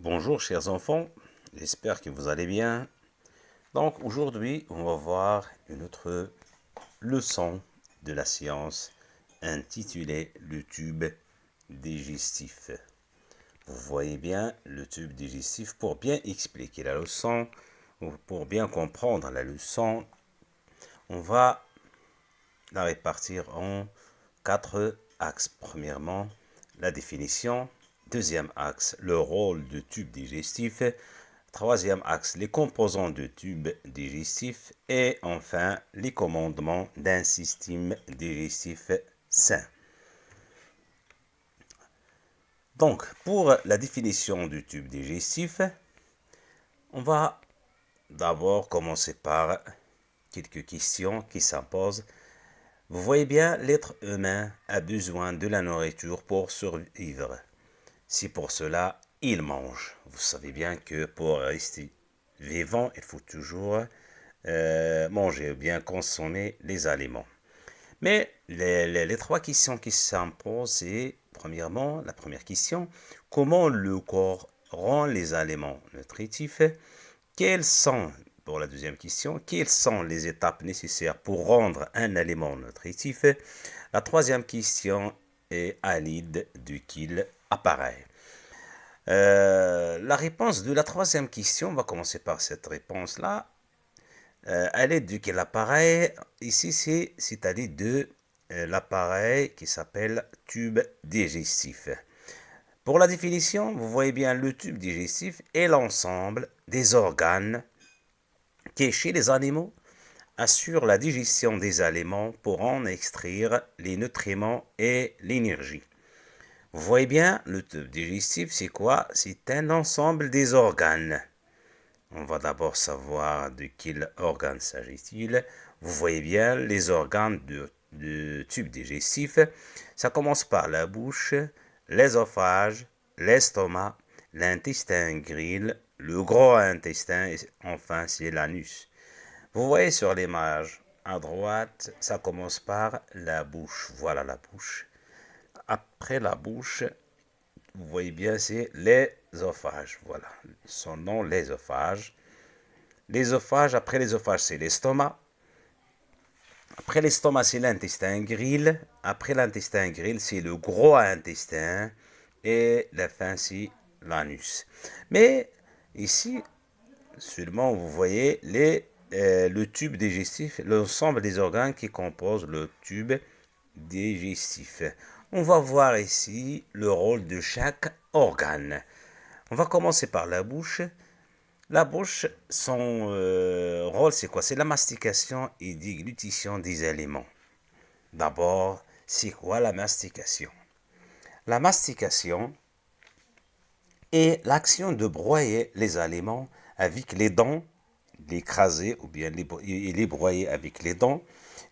Bonjour chers enfants, j'espère que vous allez bien. Donc aujourd'hui, on va voir une autre leçon de la science intitulée le tube digestif. Vous voyez bien le tube digestif. Pour bien expliquer la leçon, ou pour bien comprendre la leçon, on va la répartir en 4 axes. Premièrement, la définition. Deuxième axe, le rôle du tube digestif. Troisième axe, les composants du tube digestif. Et enfin, les commandements d'un système digestif sain. Donc, pour la définition du tube digestif, on va d'abord commencer par quelques questions qui s'imposent. Vous voyez bien, l'être humain a besoin de la nourriture pour survivre. C'est pour cela il mange. Vous savez bien que pour rester vivant, il faut toujours manger ou bien consommer les aliments. Mais les trois questions qui s'imposent, c'est premièrement, la première question, comment le corps rend les aliments nutritifs? Quelles sont, pour la deuxième question, quelles sont les étapes nécessaires pour rendre un aliment nutritif? La troisième question est à l'aide de quel appareil? La réponse de la troisième question, on va commencer par cette réponse-là. À l'aide de quel appareil? Ici, c'est à l'aide de l'appareil qui s'appelle tube digestif. Pour la définition, vous voyez bien le tube digestif est l'ensemble des organes qui, chez les animaux, assure la digestion des aliments pour en extraire les nutriments et l'énergie. Vous voyez bien, le tube digestif, c'est quoi? C'est un ensemble des organes. On va d'abord savoir de quel organe s'agit-il. Vous voyez bien les organes du tube digestif. Ça commence par la bouche, l'œsophage, l'estomac, l'intestin grêle, le gros intestin et enfin c'est l'anus. Vous voyez sur l'image à droite, ça commence par la bouche. Voilà la bouche. Après la bouche, vous voyez bien, c'est l'œsophage. Voilà, son nom, l'œsophage. L'œsophage, après l'œsophage, c'est l'estomac. Après l'estomac, c'est l'intestin grêle. Après l'intestin grêle, c'est le gros intestin. Et la fin, c'est l'anus. Mais ici, seulement, vous voyez le tube digestif, l'ensemble des organes qui composent le tube digestif. On va voir ici le rôle de chaque organe. On va commencer par la bouche. La bouche, son rôle, c'est quoi? C'est la mastication et déglutition des aliments. D'abord, c'est quoi la mastication? La mastication est l'action de broyer les aliments avec les dents, l'écraser ou bien les broyer avec les dents,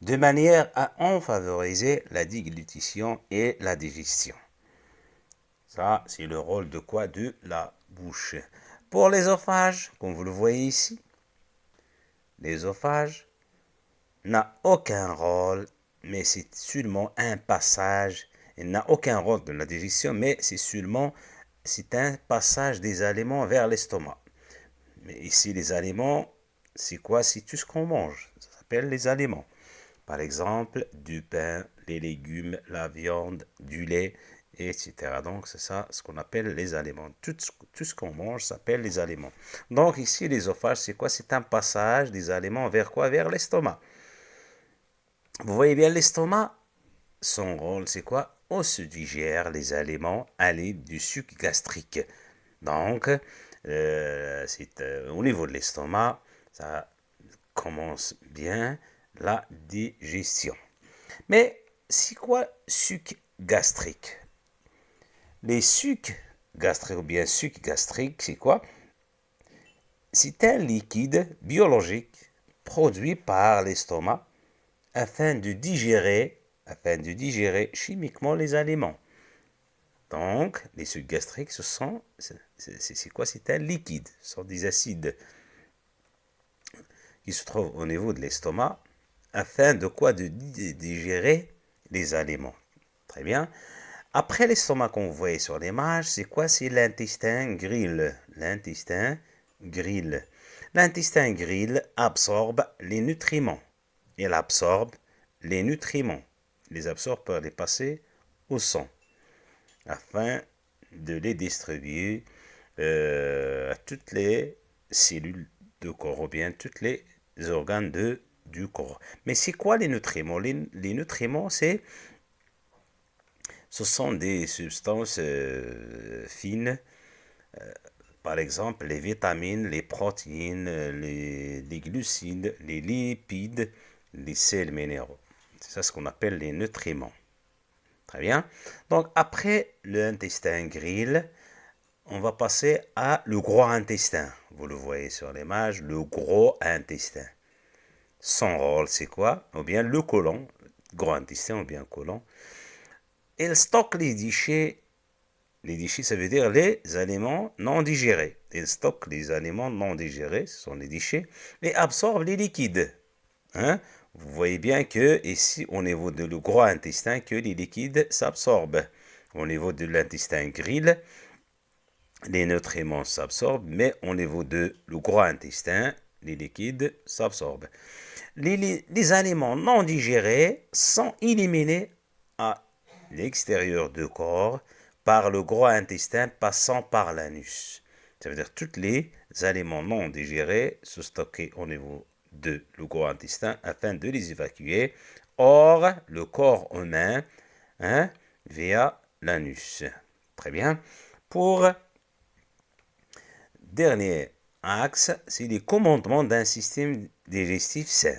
de manière à en favoriser la déglutition et la digestion. Ça, c'est le rôle de quoi? De la bouche. Pour l'œsophage, comme vous le voyez ici, l'œsophage n'a aucun rôle, mais c'est seulement un passage. Il n'a aucun rôle dans la digestion, mais c'est un passage des aliments vers l'estomac. Mais ici, les aliments, c'est quoi? C'est tout ce qu'on mange. Ça s'appelle les aliments. Par exemple, du pain, les légumes, la viande, du lait, etc. Donc, c'est ça ce qu'on appelle les aliments. Tout ce qu'on mange s'appelle les aliments. Donc, ici, l'œsophage, c'est quoi? C'est un passage des aliments vers quoi? Vers l'estomac. Vous voyez bien l'estomac? Son rôle, c'est quoi? On se digère les aliments à l'aide du suc gastrique. Donc, au niveau de l'estomac, ça commence bien la digestion. Mais c'est quoi suc gastrique? Les sucs gastriques ou bien suc gastrique, c'est quoi? C'est un liquide biologique produit par l'estomac afin de digérer chimiquement les aliments. Donc, les sucs gastriques, c'est quoi? C'est un liquide, ce sont des acides qui se trouvent au niveau de l'estomac afin de quoi? De digérer les aliments. Très bien. Après l'estomac qu'on voit sur l'image, c'est quoi? C'est l'intestin grêle. l'intestin grêle. L'intestin grêle absorbe les nutriments. Il absorbe les nutriments. Il les absorbe pour les passer au sang afin de les distribuer à toutes les cellules du corps ou bien tous les organes du corps. Mais c'est quoi les nutriments? Les nutriments, ce sont des substances fines, par exemple les vitamines, les protéines, les glucides, les lipides, les sels minéraux. C'est ça ce qu'on appelle les nutriments. Très bien. Donc après l'intestin grêle, on va passer à le gros intestin. Vous le voyez sur l'image, le gros intestin. Son rôle, c'est quoi? Ou bien le côlon, gros intestin ou bien côlon. Il stocke les déchets. Les déchets, ça veut dire les aliments non digérés. Il stocke les aliments non digérés, ce sont les déchets, et absorbe les liquides. Hein? Vous voyez bien que ici, au niveau de le gros intestin, que les liquides s'absorbent. Au niveau de l'intestin grêle, les nutriments s'absorbent, mais au niveau de le gros intestin, les liquides s'absorbent. Les aliments non digérés sont éliminés à l'extérieur du corps par le gros intestin passant par l'anus. Ça veut dire que tous les aliments non digérés sont stockés au niveau de le gros intestin afin de les évacuer hors le corps humain via l'anus. Très bien. Pour dernier axe, c'est le commandement d'un système digestif sain.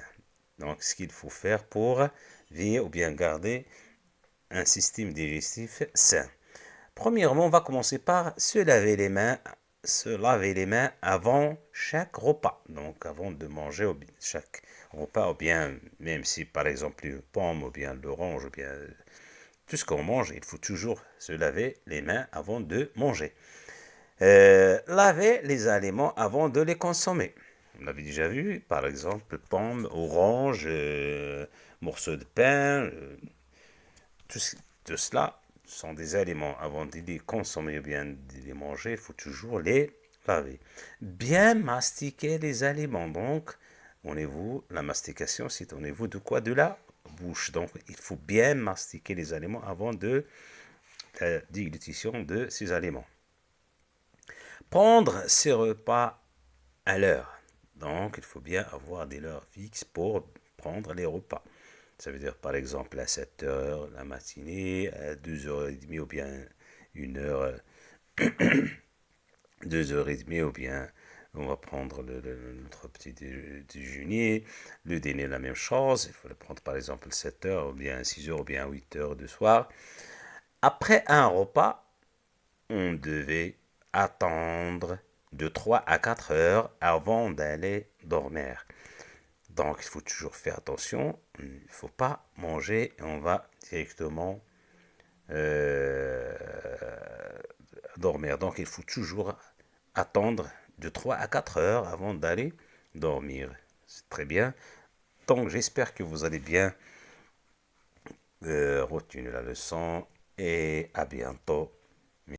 Donc, ce qu'il faut faire pour vivre ou bien garder un système digestif sain. Premièrement, on va commencer par se laver les mains avant chaque repas. Donc, avant de manger chaque repas, ou bien, même si par exemple une pomme, ou bien l'orange, ou bien tout ce qu'on mange, il faut toujours se laver les mains avant de manger. Laver les aliments avant de les consommer. On l'avait déjà vu, par exemple, pommes, oranges, morceaux de pain, tout cela sont des aliments. Avant de les consommer ou bien de les manger, il faut toujours les laver. Bien mastiquer les aliments. Donc, au niveau, la mastication, c'est au niveau de quoi? De la bouche. Donc, il faut bien mastiquer les aliments avant de la déglutition de ces aliments. Prendre ses repas à l'heure. Donc, il faut bien avoir des heures fixes pour prendre les repas. Ça veut dire, par exemple, à 7 heures la matinée, à 2h30 ou bien 1h, 2h30 ou bien on va prendre notre petit déjeuner, le dîner, la même chose. Il faut le prendre, par exemple, 7 heures ou bien 6 heures ou bien 8 heures du soir. Après un repas, on devait attendre de 3 à 4 heures avant d'aller dormir. Donc, il faut toujours faire attention. Il ne faut pas manger et on va directement dormir. Donc, il faut toujours attendre de 3 à 4 heures avant d'aller dormir. C'est très bien. Donc, j'espère que vous allez bien retenir la leçon et à bientôt.